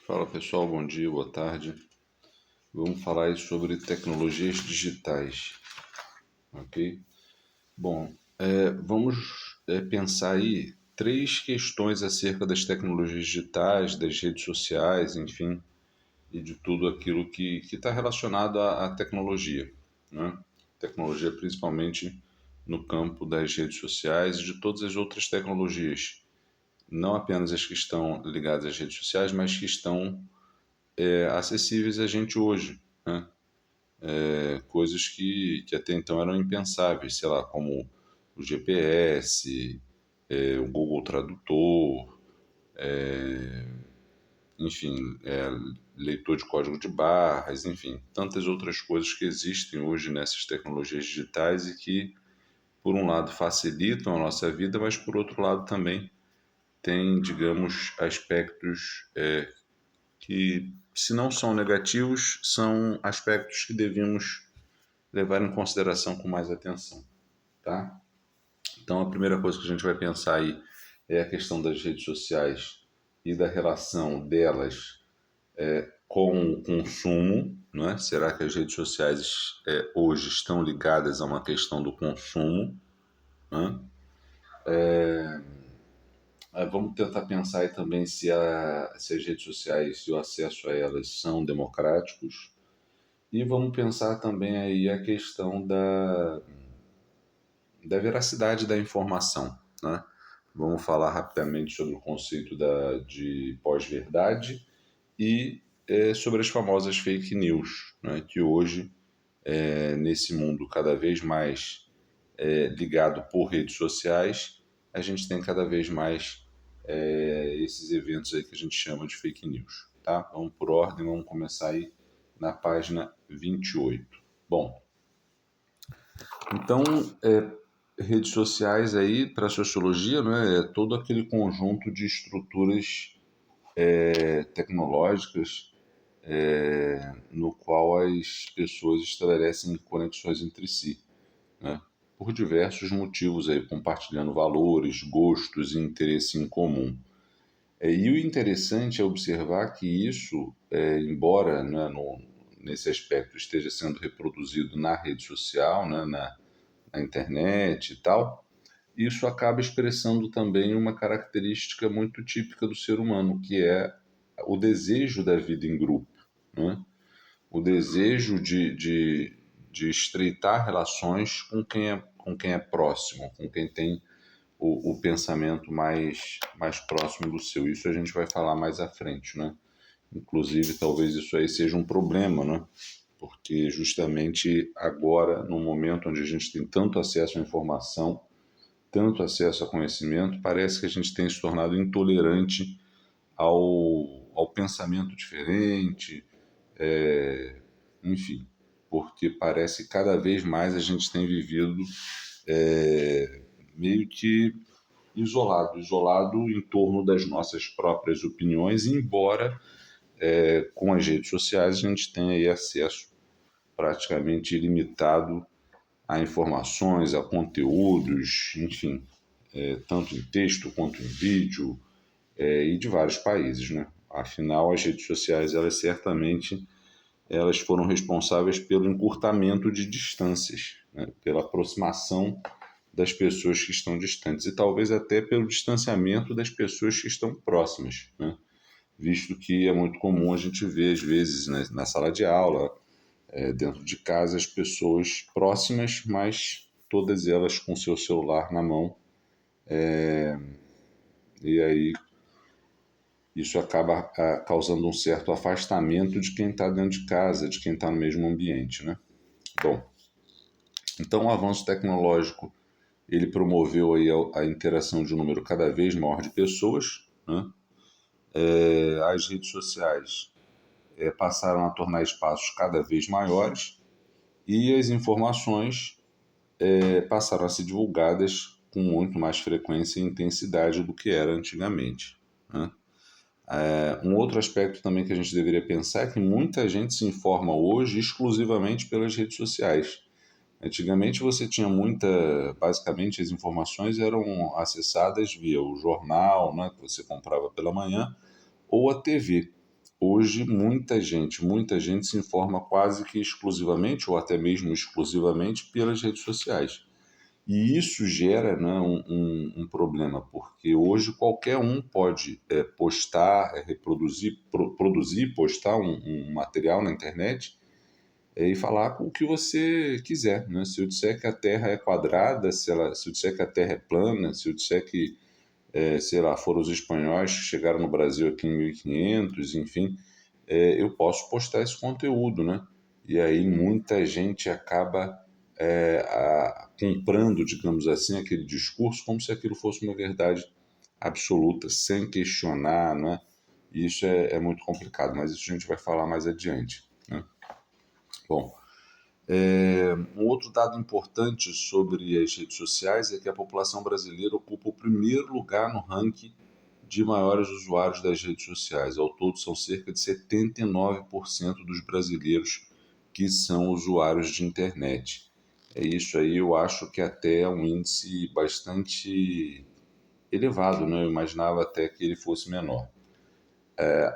Fala pessoal, bom dia, boa tarde. Vamos falar aí sobre tecnologias digitais, ok? Bom, vamos pensar aí três questões acerca das tecnologias digitais, das redes sociais, enfim, e de tudo aquilo que está relacionado à tecnologia, né? Tecnologia principalmente no campo das redes sociais e de todas as outras tecnologias, não apenas as que estão ligadas às redes sociais, mas que estão acessíveis a gente hoje, né? Coisas que até então eram impensáveis, sei lá, como o GPS, o Google Tradutor, enfim, leitor de código de barras, enfim, tantas outras coisas que existem hoje nessas tecnologias digitais e que, por um lado, facilitam a nossa vida, mas por outro lado também tem, digamos, aspectos que, se não são negativos, são aspectos que devemos levar em consideração com mais atenção, tá? Então, a primeira coisa que a gente vai pensar aí é a questão das redes sociais e da relação delas com o consumo, né? Será que as redes sociais hoje estão ligadas a uma questão do consumo, né? Vamos tentar pensar aí também se as redes sociais e o acesso a elas são democráticos. E vamos pensar também aí a questão da veracidade da informação, né? Vamos falar rapidamente sobre o conceito de pós-verdade e sobre as famosas fake news, né? Que hoje, nesse mundo cada vez mais ligado por redes sociais, a gente tem cada vez mais esses eventos aí que a gente chama de fake news, tá? Vamos por ordem, vamos começar aí na página 28. Bom, então, redes sociais aí para a sociologia, né, é todo aquele conjunto de estruturas tecnológicas no qual as pessoas estabelecem conexões entre si, né, por diversos motivos aí, compartilhando valores, gostos e interesse em comum. E o interessante é observar que isso, embora, né, nesse aspecto esteja sendo reproduzido na rede social, né, na internet e tal, isso acaba expressando também uma característica muito típica do ser humano, que é o desejo da vida em grupo, né? O desejo de estreitar relações com quem é próximo, com quem tem o pensamento mais próximo do seu. Isso a gente vai falar mais à frente, né? Inclusive, talvez isso aí seja um problema, né? Porque justamente agora, no momento onde a gente tem tanto acesso à informação, tanto acesso a conhecimento, parece que a gente tem se tornado intolerante ao pensamento diferente, enfim, porque parece que cada vez mais a gente tem vivido meio que isolado em torno das nossas próprias opiniões, embora com as redes sociais a gente tenha aí acesso praticamente ilimitado a informações, a conteúdos, enfim, tanto em texto quanto em vídeo, e de vários países, né? Afinal, as redes sociais, elas foram responsáveis pelo encurtamento de distâncias, né? Pela aproximação das pessoas que estão distantes e talvez até pelo distanciamento das pessoas que estão próximas, né? Visto que é muito comum a gente ver, às vezes, né, na sala de aula, dentro de casa, as pessoas próximas, mas todas elas com seu celular na mão, e aí isso acaba causando um certo afastamento de quem está dentro de casa, de quem está no mesmo ambiente, né? Bom, então o avanço tecnológico ele promoveu aí a interação de um número cada vez maior de pessoas, né? As redes sociais passaram a tornar espaços cada vez maiores e as informações passaram a ser divulgadas com muito mais frequência e intensidade do que era antigamente, né? Um outro aspecto também que a gente deveria pensar é que muita gente se informa hoje exclusivamente pelas redes sociais. Antigamente você tinha basicamente as informações eram acessadas via o jornal, né, que você comprava pela manhã, ou a TV. hoje muita gente se informa quase que exclusivamente, ou até mesmo exclusivamente, pelas redes sociais. E isso gera, né, um problema, porque hoje qualquer um pode postar, reproduzir, produzir, postar um material na internet e falar o que você quiser. Né? Se eu disser que a Terra é quadrada, se eu disser que a Terra é plana, se eu disser que, sei lá, foram os espanhóis que chegaram no Brasil aqui em 1500, enfim, eu posso postar esse conteúdo, né? E aí muita gente acaba comprando, digamos assim, aquele discurso como se aquilo fosse uma verdade absoluta, sem questionar, né? E isso é muito complicado, mas isso a gente vai falar mais adiante, né? Bom, um outro dado importante sobre as redes sociais é que a população brasileira ocupa o primeiro lugar no ranking de maiores usuários das redes sociais. Ao todo, são cerca de 79% dos brasileiros que são usuários de internet. É isso aí, eu acho que até é um índice bastante elevado, né? Eu imaginava até que ele fosse menor.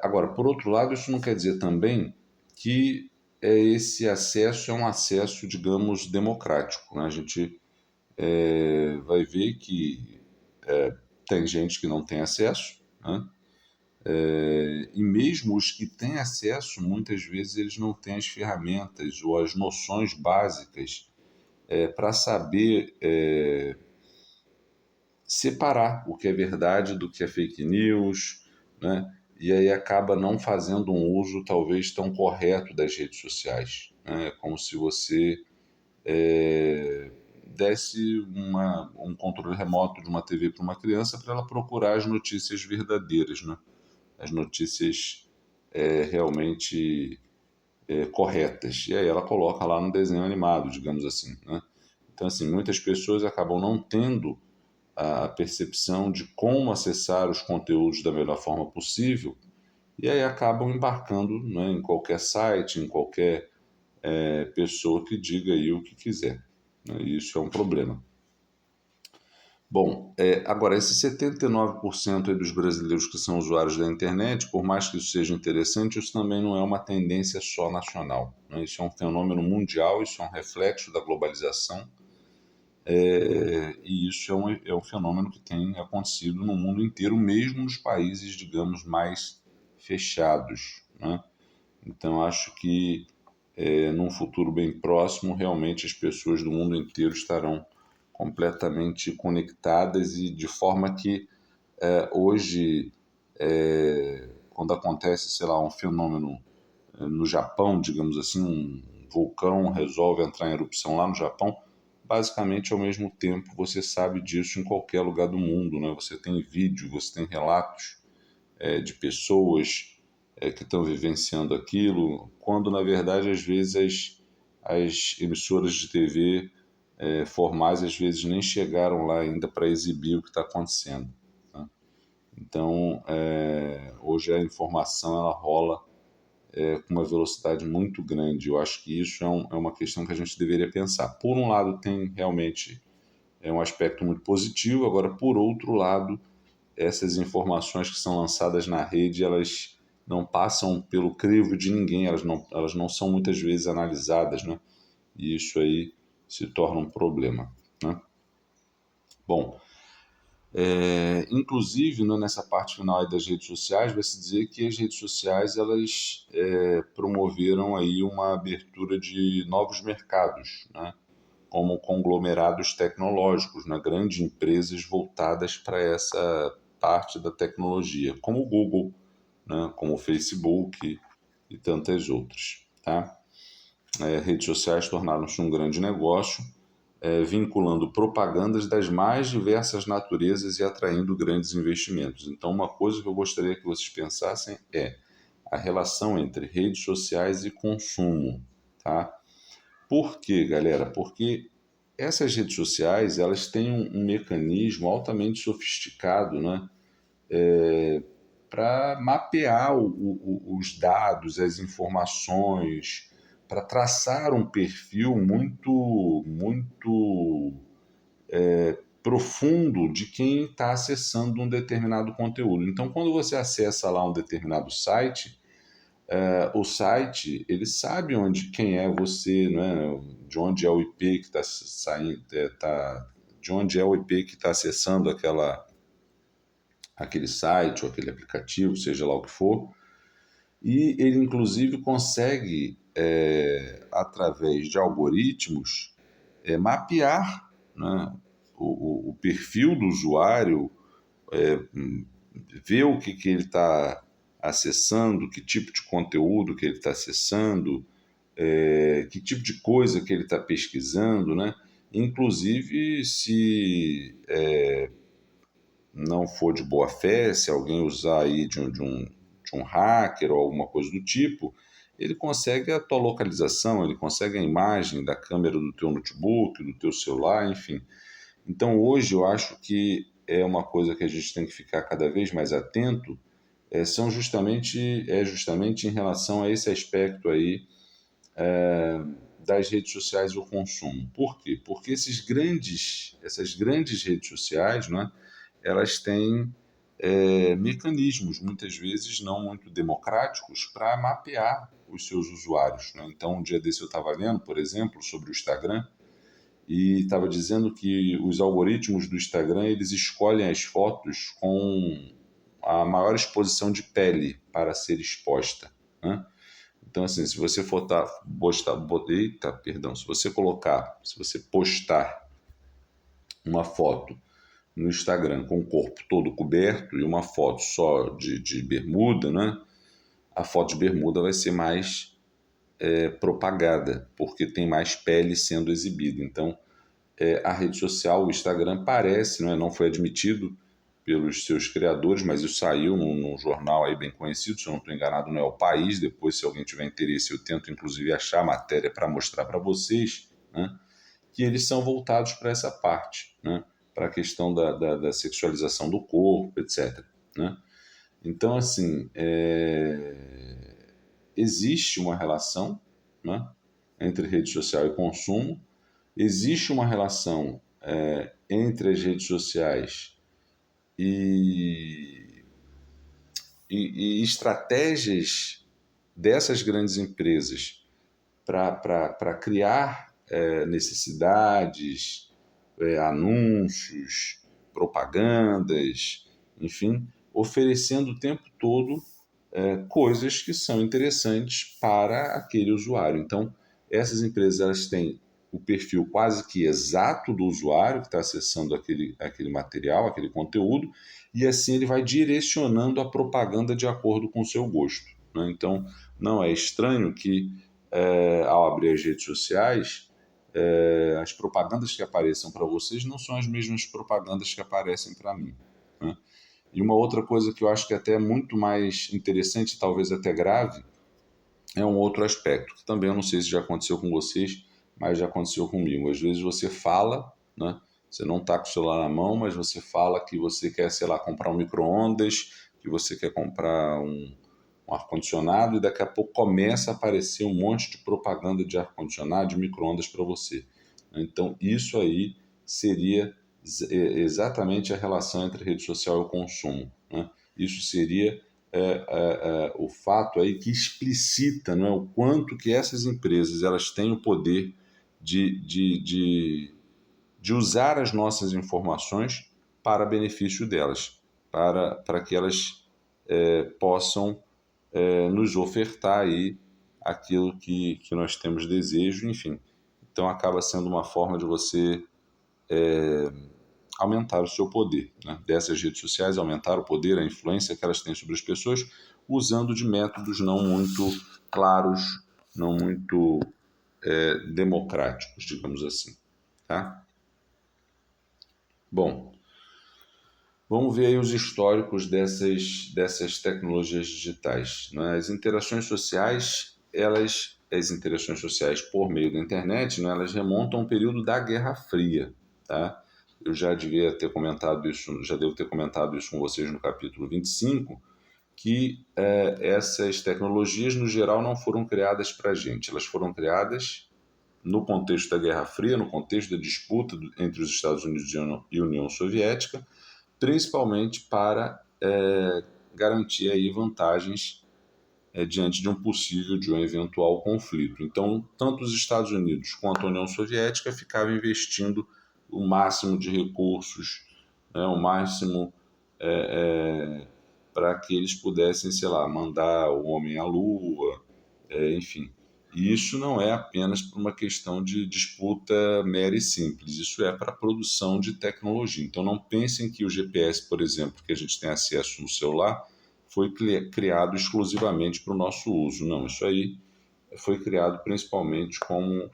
Agora, por outro lado, isso não quer dizer também que esse acesso é um acesso, digamos, democrático, né? A gente vai ver que tem gente que não tem acesso, né? E mesmo os que têm acesso, muitas vezes eles não têm as ferramentas ou as noções básicas para saber separar o que é verdade do que é fake news, né? E aí acaba não fazendo um uso talvez tão correto das redes sociais, né? É como se você desse um controle remoto de uma TV para uma criança para ela procurar as notícias verdadeiras, né? As notícias realmente corretas. E aí ela coloca lá no desenho animado, digamos assim, né? Então, assim, muitas pessoas acabam não tendo a percepção de como acessar os conteúdos da melhor forma possível e aí acabam embarcando, né, em qualquer site, em qualquer pessoa que diga aí o que quiser, né? E isso é um problema. Bom, agora, esses 79% aí dos brasileiros que são usuários da internet, por mais que isso seja interessante, isso também não é uma tendência só nacional, né? Isso é um fenômeno mundial, isso é um reflexo da globalização, e isso é um fenômeno que tem acontecido no mundo inteiro, mesmo nos países, digamos, mais fechados, né? Então, acho que num futuro bem próximo, realmente as pessoas do mundo inteiro estarão completamente conectadas e de forma que hoje, quando acontece, sei lá, um fenômeno no Japão, digamos assim, um vulcão resolve entrar em erupção lá no Japão, basicamente ao mesmo tempo você sabe disso em qualquer lugar do mundo, né? Você tem vídeo, você tem relatos de pessoas que estão vivenciando aquilo, quando na verdade às vezes as emissoras de TV formais às vezes nem chegaram lá ainda para exibir o que está acontecendo, né? Então, hoje a informação ela rola com uma velocidade muito grande. Eu acho que isso é uma questão que a gente deveria pensar. Por um lado, tem realmente um aspecto muito positivo, agora, por outro lado, essas informações que são lançadas na rede, elas não passam pelo crivo de ninguém, elas não são muitas vezes analisadas, né? E isso aí se torna um problema, né? Bom, inclusive, né, nessa parte final aí das redes sociais, vai se dizer que as redes sociais elas promoveram aí uma abertura de novos mercados, né, como conglomerados tecnológicos, né, grandes empresas voltadas para essa parte da tecnologia, como o Google, né, como o Facebook e tantas outras. Tá? Redes sociais tornaram-se um grande negócio vinculando propagandas das mais diversas naturezas e atraindo grandes investimentos. Então, uma coisa que eu gostaria que vocês pensassem é a relação entre redes sociais e consumo, tá? Por quê, galera? Porque essas redes sociais, elas têm um mecanismo altamente sofisticado, né? Para mapear os dados, as informações, para traçar um perfil muito profundo de quem está acessando um determinado conteúdo. Então, quando você acessa lá um determinado site, O site, ele sabe quem é você, né? De onde é o IP que está saindo, de onde é o IP que está acessando aquele site ou aquele aplicativo, seja lá o que for. E ele, inclusive, consegue, através de algoritmos, mapear, né, o perfil do usuário, ver o que ele está acessando, que tipo de conteúdo que ele está acessando, que tipo de coisa que ele está pesquisando, né? Inclusive, se não for de boa fé, se alguém usar aí de um hacker ou alguma coisa do tipo, ele consegue a tua localização, ele consegue a imagem da câmera do teu notebook, do teu celular, enfim. Então, hoje eu acho que é uma coisa que a gente tem que ficar cada vez mais atento, justamente em relação a esse aspecto aí das redes sociais e o consumo. Por quê? Porque essas grandes redes sociais, né, elas têm mecanismos, muitas vezes não muito democráticos, para mapear os seus usuários, né? Então, um dia desse eu estava lendo, por exemplo, sobre o Instagram, e estava dizendo que os algoritmos do Instagram eles escolhem as fotos com a maior exposição de pele para ser exposta, né? Então, assim, se você se você postar uma foto no Instagram com o corpo todo coberto e uma foto só de bermuda, né? A foto de bermuda vai ser mais propagada, porque tem mais pele sendo exibida. Então, a rede social, o Instagram, parece, não foi admitido pelos seus criadores, mas isso saiu num jornal aí bem conhecido, se eu não estou enganado, não é O País. Depois, se alguém tiver interesse, eu tento inclusive achar a matéria para mostrar para vocês, né, que eles são voltados para essa parte, né, para a questão da sexualização do corpo, etc. Né? Então, assim, existe uma relação, né, entre rede social e consumo, existe uma relação entre as redes sociais e, e estratégias dessas grandes empresas para criar necessidades, anúncios, propagandas, enfim, oferecendo o tempo todo coisas que são interessantes para aquele usuário. Então, essas empresas elas têm o perfil quase que exato do usuário que está acessando aquele material, aquele conteúdo, e assim ele vai direcionando a propaganda de acordo com o seu gosto, né? Então, não é estranho que, ao abrir as redes sociais, as propagandas que apareçam para vocês não são as mesmas propagandas que aparecem para mim, né? E uma outra coisa que eu acho que até é muito mais interessante, talvez até grave, é um outro aspecto, que também eu não sei se já aconteceu com vocês, mas já aconteceu comigo. Às vezes você fala, né? Você não está com o celular na mão, mas você fala que você quer, sei lá, comprar um micro-ondas, que você quer comprar um ar-condicionado, e daqui a pouco começa a aparecer um monte de propaganda de ar-condicionado, de micro-ondas para você. Então, isso aí seria exatamente a relação entre rede social e o consumo, né? Isso seria o fato aí que explicita, não é, o quanto que essas empresas elas têm o poder de, de, de, de usar as nossas informações para benefício delas, para que elas possam nos ofertar aí aquilo que nós temos desejo, enfim. Então acaba sendo uma forma de você aumentar o seu poder, né? Dessas redes sociais, aumentar o poder, a influência que elas têm sobre as pessoas, usando de métodos não muito claros, não muito democráticos, digamos assim. Tá? Bom, vamos ver aí os históricos dessas tecnologias digitais, né? As interações sociais por meio da internet, né, elas remontam ao período da Guerra Fria, tá? Eu já devia ter comentado isso, já devo ter comentado isso com vocês no capítulo 25, que essas tecnologias, no geral, não foram criadas para a gente, elas foram criadas no contexto da Guerra Fria, no contexto da disputa entre os Estados Unidos e a União Soviética, principalmente para garantir aí vantagens diante de de um eventual conflito. Então, tanto os Estados Unidos quanto a União Soviética ficavam investindo o máximo de recursos, né, o máximo para que eles pudessem, sei lá, mandar o homem à Lua, enfim. E isso não é apenas por uma questão de disputa mera e simples, isso é para a produção de tecnologia. Então não pensem que o GPS, por exemplo, que a gente tem acesso no celular, foi criado exclusivamente para o nosso uso. Não, isso aí foi criado principalmente como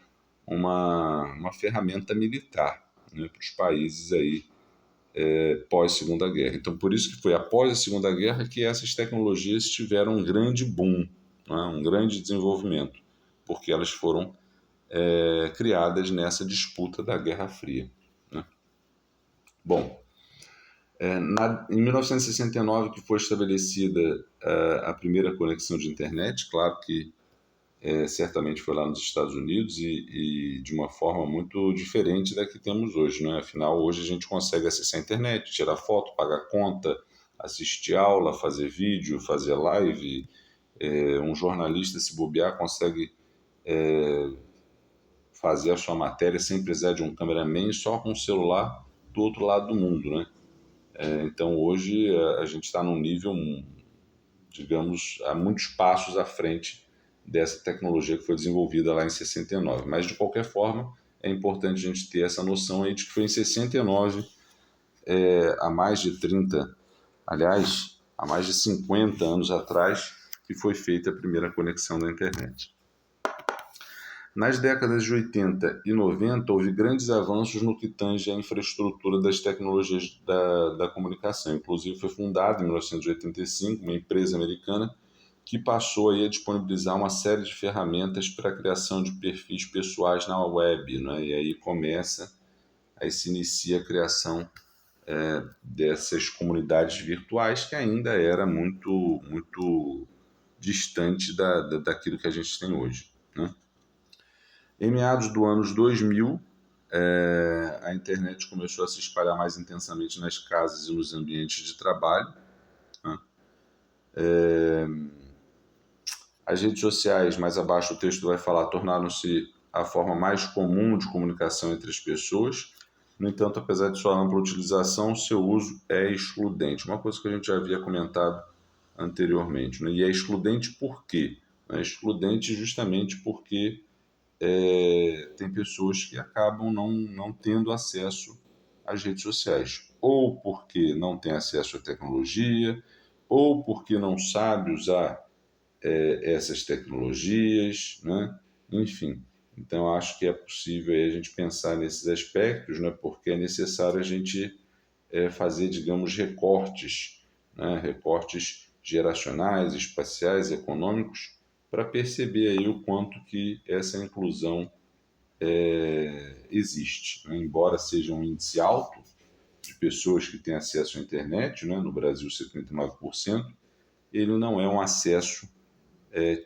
uma ferramenta militar, né, para os países aí pós-Segunda Guerra. Então, por isso que foi após a Segunda Guerra que essas tecnologias tiveram um grande boom, né, um grande desenvolvimento, porque elas foram criadas nessa disputa da Guerra Fria. Né? Bom, em 1969 que foi estabelecida a primeira conexão de internet, claro que certamente foi lá nos Estados Unidos e de uma forma muito diferente da que temos hoje, né? Afinal, hoje a gente consegue acessar a internet, tirar foto, pagar conta, assistir aula, fazer vídeo, fazer live. Um jornalista, se bobear, consegue fazer a sua matéria sem precisar de um cameraman, só com o celular do outro lado do mundo, né? Então, hoje a gente está num nível, digamos, há muitos passos à frente dessa tecnologia que foi desenvolvida lá em 69. Mas, de qualquer forma, é importante a gente ter essa noção aí de que foi em 69, há mais de 30, aliás, há mais de 50 anos atrás, que foi feita a primeira conexão da internet. Nas décadas de 80 e 90, houve grandes avanços no que tange à infraestrutura das tecnologias da comunicação. Inclusive, foi fundada em 1985 uma empresa americana que passou aí a disponibilizar uma série de ferramentas para a criação de perfis pessoais na web, né? E aí aí se inicia a criação dessas comunidades virtuais que ainda era muito distante daquilo que a gente tem hoje, né? Em meados do anos 2000, a internet começou a se espalhar mais intensamente nas casas e nos ambientes de trabalho, né? As redes sociais, mais abaixo o texto vai falar, tornaram-se a forma mais comum de comunicação entre as pessoas. No entanto, apesar de sua ampla utilização, seu uso é excludente. Uma coisa que a gente já havia comentado anteriormente, né? E é excludente por quê? É excludente justamente porque tem pessoas que acabam não tendo acesso às redes sociais, ou porque não tem acesso à tecnologia, ou porque não sabe usar essas tecnologias, né? Enfim. Então, acho que é possível aí a gente pensar nesses aspectos, né? Porque é necessário a gente fazer, digamos, recortes, né? Recortes geracionais, espaciais, econômicos, para perceber aí o quanto que essa inclusão existe, né? Embora seja um índice alto de pessoas que têm acesso à internet, né? No Brasil 79%, ele não é um acesso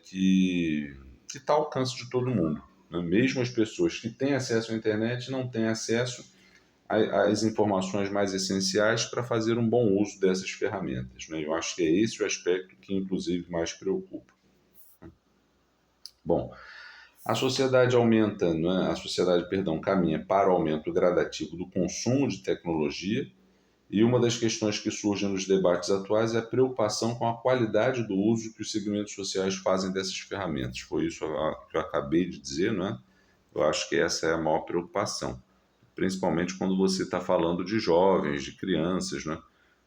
que está ao alcance de todo mundo, né? Mesmo as pessoas que têm acesso à internet não têm acesso às informações mais essenciais para fazer um bom uso dessas ferramentas, né? Eu acho que é esse o aspecto que, inclusive, mais preocupa. Bom, a sociedade aumenta, né? A sociedade, perdão, caminha para o aumento gradativo do consumo de tecnologia e uma das questões que surgem nos debates atuais é a preocupação com a qualidade do uso que os segmentos sociais fazem dessas ferramentas. Foi isso que eu acabei de dizer, não é? Eu acho que essa é a maior preocupação, principalmente quando você está falando de jovens, de crianças, né?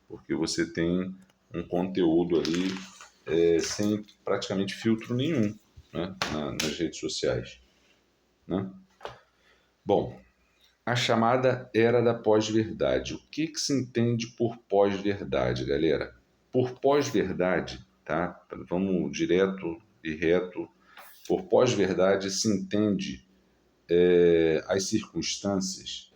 Porque você tem um conteúdo ali sem praticamente filtro nenhum, né? Nas redes sociais, né? Bom, a chamada era da pós-verdade. O que se entende por pós-verdade, galera? Por pós-verdade, tá? Vamos direto e reto. Por pós-verdade se entende as circunstâncias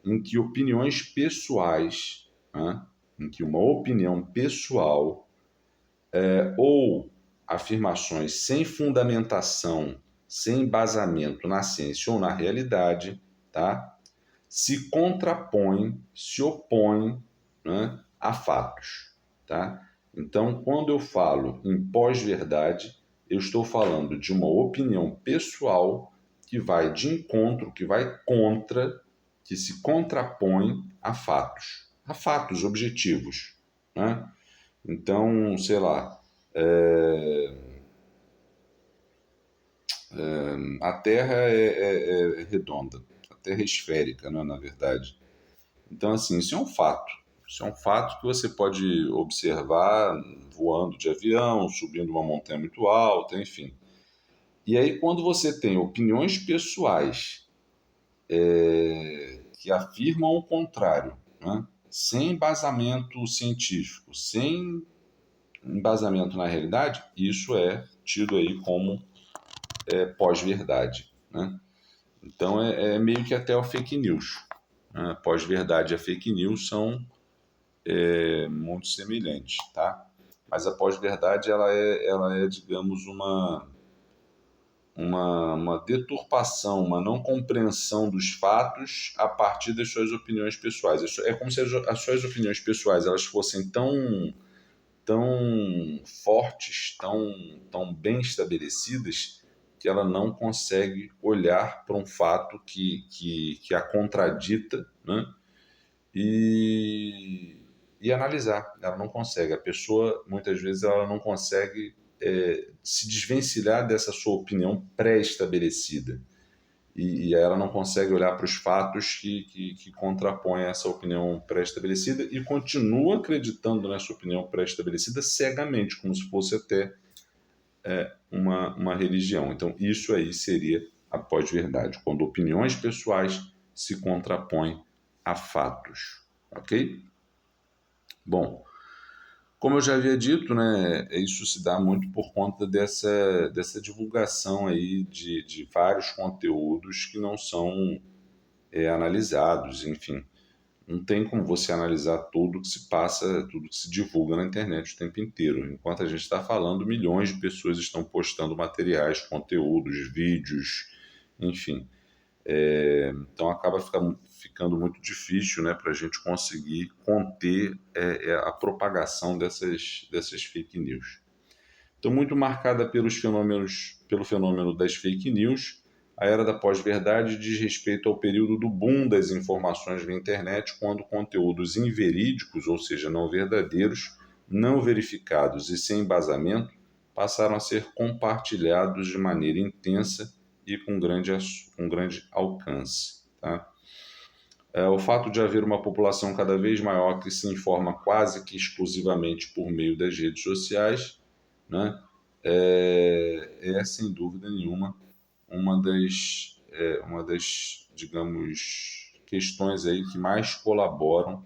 em que opiniões pessoais, né? Em que uma opinião pessoal ou afirmações sem fundamentação, sem embasamento na ciência ou na realidade, tá? Se contrapõe, se opõe, né, a fatos, tá? Então, quando eu falo em pós-verdade, Eu estou falando de uma opinião pessoal que vai de encontro, que vai contra, que se contrapõe a fatos objetivos, né? Então, sei lá, a Terra é redonda, a Terra é esférica, né, na verdade. Então, assim, isso é um fato. Isso é um fato que você pode observar voando de avião, subindo uma montanha muito alta, enfim. E aí, quando você tem opiniões pessoais que afirmam o contrário, né? Sem embasamento científico, sem embasamento na realidade, isso é tido aí como pós-verdade, né? Então é meio que até o fake news, né? Pós-verdade e a fake news são muito semelhantes, tá? Mas a pós-verdade ela é, digamos, uma deturpação, uma não compreensão dos fatos a partir das suas opiniões pessoais. Isso é como se as suas opiniões pessoais elas fossem tão fortes, tão bem estabelecidas, que ela não consegue olhar para um fato que a contradita, né? e, e analisar. Ela não consegue. A pessoa, muitas vezes, ela não consegue se desvencilhar dessa sua opinião pré-estabelecida. E ela não consegue olhar para os fatos que contrapõem essa opinião pré-estabelecida e continua acreditando nessa opinião pré-estabelecida cegamente, como se fosse até uma religião. Então, isso aí seria a pós-verdade, quando opiniões pessoais se contrapõem a fatos. Ok? Bom, como eu já havia dito, né, isso se dá muito por conta dessa divulgação aí de vários conteúdos que não são analisados, enfim. Não tem como você analisar tudo que se passa, tudo que se divulga na internet o tempo inteiro. Enquanto a gente está falando, milhões de pessoas estão postando materiais, conteúdos, vídeos, enfim. Então acaba ficando muito difícil, né, para a gente conseguir conter a propagação dessas fake news. Então, muito marcada pelo fenômeno das fake news, a era da pós-verdade diz respeito ao período do boom das informações na internet, quando conteúdos inverídicos, ou seja, não verdadeiros, não verificados e sem embasamento, passaram a ser compartilhados de maneira intensa e com grande alcance. Tá? O fato de haver uma população cada vez maior que se informa quase que exclusivamente por meio das redes sociais, né, sem dúvida nenhuma, uma das, digamos, questões aí que mais colaboram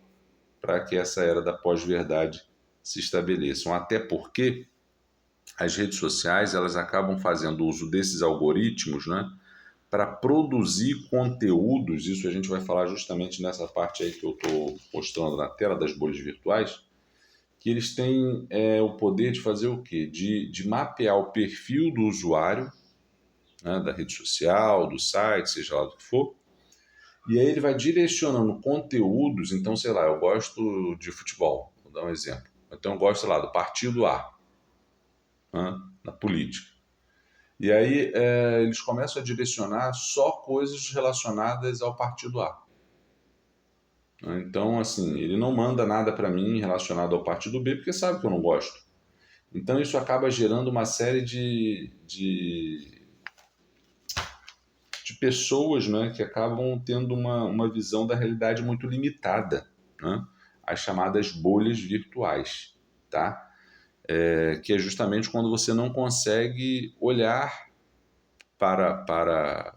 para que essa era da pós-verdade se estabeleçam. Até porque as redes sociais elas acabam fazendo uso desses algoritmos, né, para produzir conteúdos. Isso a gente vai falar justamente nessa parte aí que eu estou mostrando na tela das bolhas virtuais, que eles têm o poder de fazer o quê? De mapear o perfil do usuário, né, da rede social, do site, seja lá do que for, e aí ele vai direcionando conteúdos. Então, sei lá, eu gosto de futebol, vou dar um exemplo. Então eu gosto, sei lá, do partido A, né, na política. E aí eles começam a direcionar só coisas relacionadas ao partido A. Então, assim, ele não manda nada para mim relacionado ao partido B, porque sabe que eu não gosto. Então, isso acaba gerando uma série de pessoas, né, que acabam tendo uma visão da realidade muito limitada, né? As chamadas bolhas virtuais, tá? Que é justamente quando você não consegue olhar para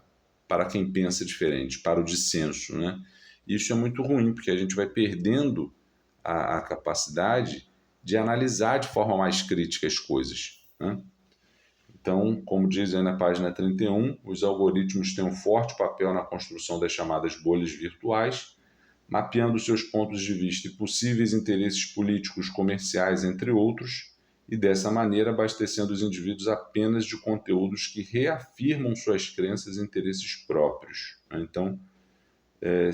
quem pensa diferente, para o dissenso, né? Isso é muito ruim, porque a gente vai perdendo a capacidade de analisar de forma mais crítica as coisas, né? Então, como diz aí na página 31, os algoritmos têm um forte papel na construção das chamadas bolhas virtuais, mapeando seus pontos de vista e possíveis interesses políticos, comerciais, entre outros, e dessa maneira abastecendo os indivíduos apenas de conteúdos que reafirmam suas crenças e interesses próprios. Então,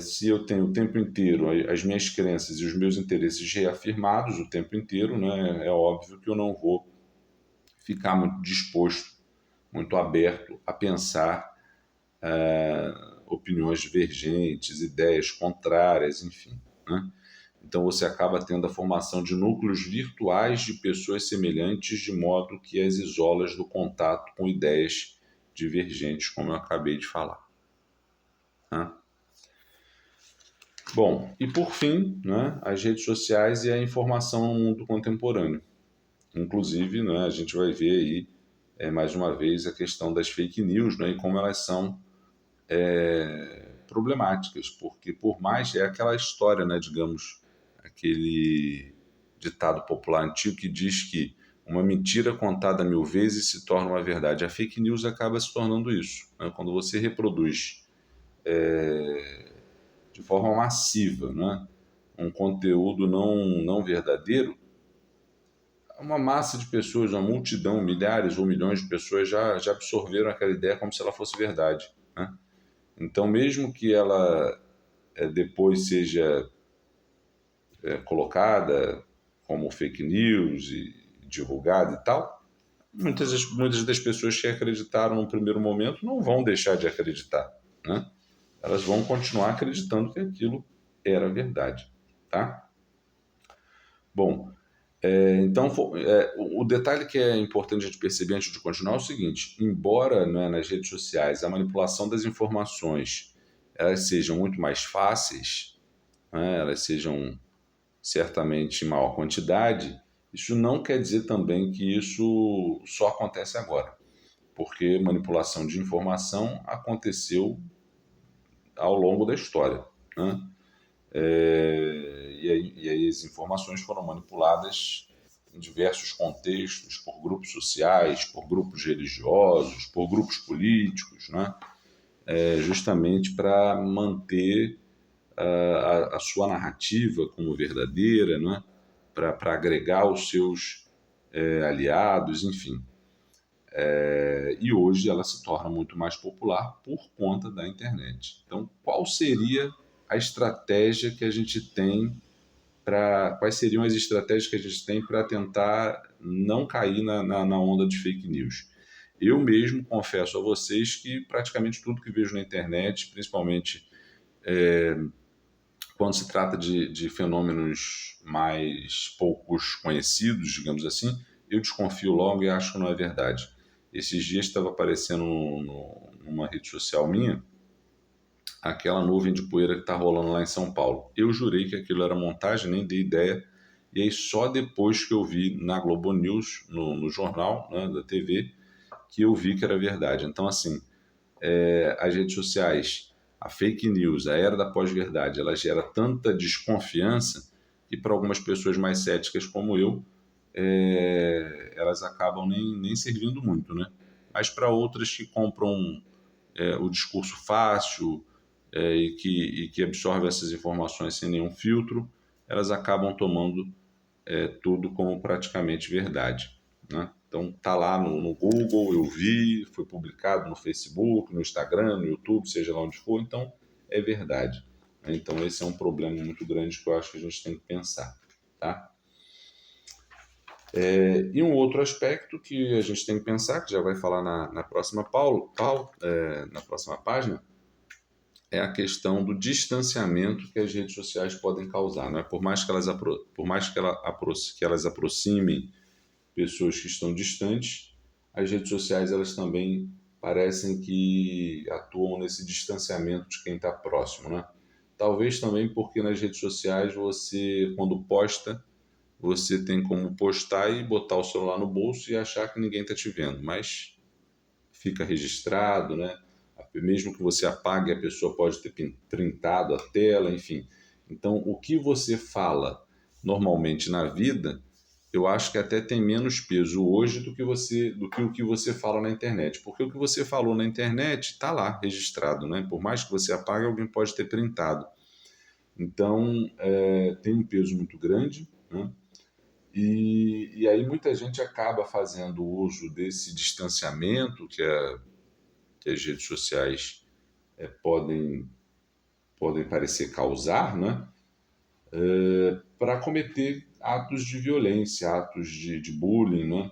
se eu tenho o tempo inteiro as minhas crenças e os meus interesses reafirmados o tempo inteiro, né, é óbvio que eu não vou ficar muito disposto, muito aberto a pensar opiniões divergentes, ideias contrárias, enfim, né? Então você acaba tendo a formação de núcleos virtuais de pessoas semelhantes, de modo que as isolas do contato com ideias divergentes, como eu acabei de falar, né? Bom, e por fim, né, as redes sociais e a informação no mundo contemporâneo. Inclusive, né, a gente vai ver aí, mais uma vez, a questão das fake news, né, e como elas são problemáticas, porque por mais, é aquela história, né, digamos, aquele ditado popular antigo que diz que uma mentira contada 1000 vezes se torna uma verdade. A fake news acaba se tornando isso, né? Quando você reproduz de forma massiva, né, um conteúdo não verdadeiro, uma massa de pessoas, uma multidão, milhares ou milhões de pessoas já absorveram aquela ideia como se ela fosse verdade, né? Então, mesmo que ela depois seja colocada como fake news e divulgada e tal, muitas das pessoas que acreditaram no primeiro momento não vão deixar de acreditar, né? Elas vão continuar acreditando que aquilo era verdade, tá? Bom, então o detalhe que é importante a gente perceber antes de continuar é o seguinte: embora, né, nas redes sociais a manipulação das informações elas sejam muito mais fáceis, né, elas sejam certamente em maior quantidade, isso não quer dizer também que isso só acontece agora, porque manipulação de informação aconteceu ao longo da história, né? E aí as informações foram manipuladas em diversos contextos, por grupos sociais, por grupos religiosos, por grupos políticos, né? Justamente para manter a sua narrativa como verdadeira, né? Para agregar os seus aliados, enfim. E hoje ela se torna muito mais popular por conta da internet. Então, qual seria a estratégia que a gente tem quais seriam as estratégias que a gente tem para tentar não cair na onda de fake news? Eu mesmo confesso a vocês que praticamente tudo que vejo na internet, principalmente quando se trata de fenômenos mais poucos conhecidos, digamos assim, eu desconfio logo e acho que não é verdade. Esses dias estava aparecendo numa rede social minha aquela nuvem de poeira que está rolando lá em São Paulo. Eu jurei que aquilo era montagem, nem dei ideia. E aí só depois que eu vi na Globo News, no jornal, né, da TV, que eu vi que era verdade. Então, assim, as redes sociais, a fake news, a era da pós-verdade, ela gera tanta desconfiança que para algumas pessoas mais céticas como eu, elas acabam nem servindo muito, né? Mas para outras que compram o discurso fácil, e que absorvem essas informações sem nenhum filtro, elas acabam tomando tudo como praticamente verdade, né? Então tá lá no Google, eu vi, foi publicado no Facebook, no Instagram, no YouTube, seja lá onde for, então é verdade. Então esse é um problema muito grande que eu acho que a gente tem que pensar, tá? E um outro aspecto que a gente tem que pensar, que já vai falar na próxima na próxima página, é a questão do distanciamento que as redes sociais podem causar, né? Por mais que elas aproximem pessoas que estão distantes, as redes sociais elas também parecem que atuam nesse distanciamento de quem está próximo, né? Talvez também porque nas redes sociais você, quando posta, você tem como postar e botar o celular no bolso e achar que ninguém está te vendo, mas fica registrado, né? Mesmo que você apague, a pessoa pode ter printado a tela, enfim. Então, o que você fala normalmente na vida, eu acho que até tem menos peso hoje do que o que você fala na internet, porque o que você falou na internet está lá registrado, né? Por mais que você apague, alguém pode ter printado. Então, tem um peso muito grande, né? E aí muita gente acaba fazendo uso desse distanciamento que as redes sociais podem parecer causar, né? Para cometer atos de violência, atos de bullying, né?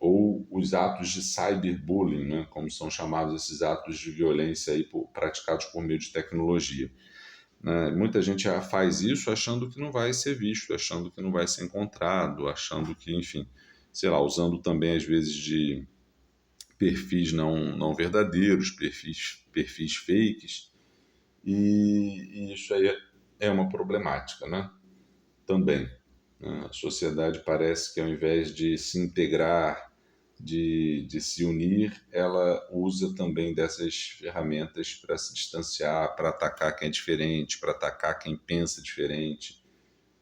Ou os atos de cyberbullying, né, como são chamados esses atos de violência aí praticados por meio de tecnologia. Né? Muita gente faz isso achando que não vai ser visto, achando que não vai ser encontrado, achando que, enfim, sei lá, usando também às vezes de perfis não verdadeiros, perfis fakes, e isso aí é uma problemática, né? Também. Né? A sociedade parece que ao invés de se integrar, de se unir, ela usa também dessas ferramentas para se distanciar, para atacar quem é diferente, para atacar quem pensa diferente.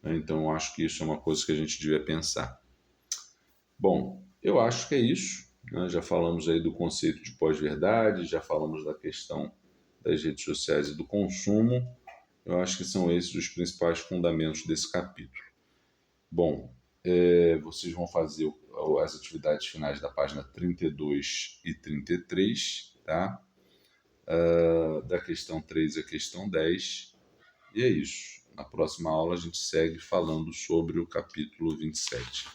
Né? Então, eu acho que isso é uma coisa que a gente devia pensar. Bom, eu acho que é isso. Né? Já falamos aí do conceito de pós-verdade, já falamos da questão das redes sociais e do consumo. Eu acho que são esses os principais fundamentos desse capítulo. Bom, vocês vão fazer as atividades finais da página 32 e 33, tá? Da questão 3 à questão 10. E é isso. Na próxima aula a gente segue falando sobre o capítulo 27.